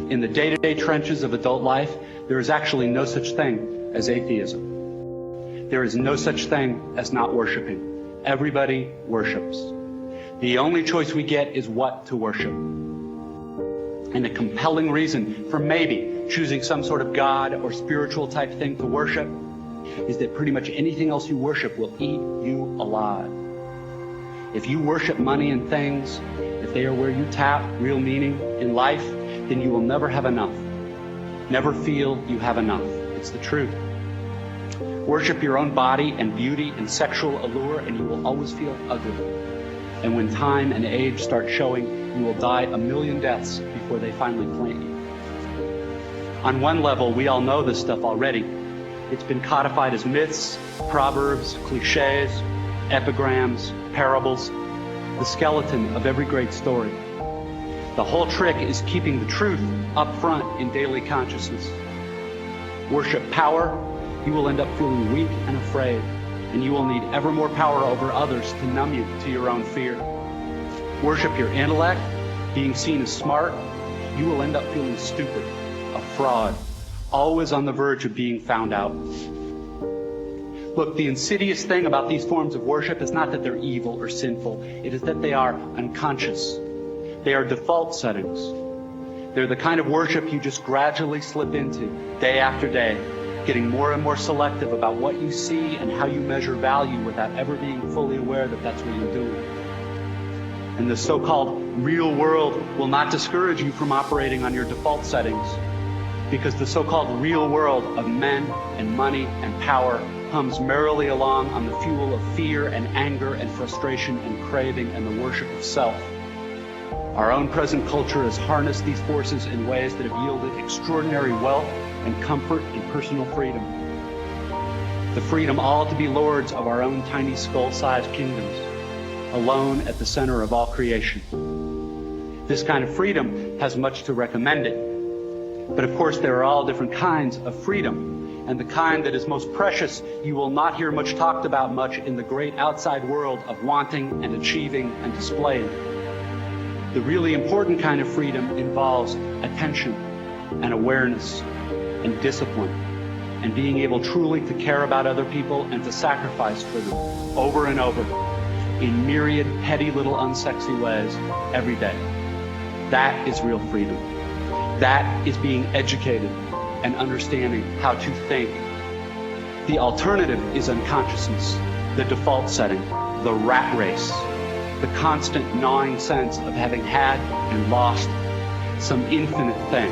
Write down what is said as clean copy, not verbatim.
In the day-to-day trenches of adult life, there is actually no such thing as atheism. There is no such thing as not worshiping. Everybody worships. The only choice we get is what to worship. And a compelling reason for maybe choosing some sort of God or spiritual type thing to worship is that pretty much anything else you worship will eat you alive. If you worship money and things, if they are where you tap real meaning in life, then you will never have enough. Never feel you have enough. It's the truth. Worship your own body and beauty and sexual allure, and you will always feel ugly. And when time and age start showing, you will die a million deaths before they finally plant you. On one level, we all know this stuff already. It's been codified as myths, proverbs, cliches, epigrams, parables, the skeleton of every great story. The whole trick is keeping the truth up front in daily consciousness. Worship power, you will end up feeling weak and afraid, and you will need ever more power over others to numb you to your own fear. Worship your intellect, being seen as smart, you will end up feeling stupid, a fraud, always on the verge of being found out. Look, the insidious thing about these forms of worship is not that they're evil or sinful. It is that they are unconscious. They are default settings. They're the kind of worship you just gradually slip into, day after day, getting more and more selective about what you see and how you measure value without ever being fully aware that that's what you're doing. And the so-called real world will not discourage you from operating on your default settings, because the so-called real world of men and money and power hums merrily along on the fuel of fear and anger and frustration and craving and the worship of self. Our own present culture has harnessed these forces in ways that have yielded extraordinary wealth and comfort and personal freedom. The freedom all to be lords of our own tiny skull-sized kingdoms, alone at the center of all creation. This kind of freedom has much to recommend it. But of course, there are all different kinds of freedom. And the kind that is most precious, you will not hear much talked about much in the great outside world of wanting and achieving and displaying. The really important kind of freedom involves attention and awareness and discipline and being able truly to care about other people and to sacrifice for them over and over in myriad petty little unsexy ways every day. That is real freedom. That is being educated and understanding how to think. The alternative is unconsciousness, the default setting, the rat race, the constant gnawing sense of having had and lost some infinite thing.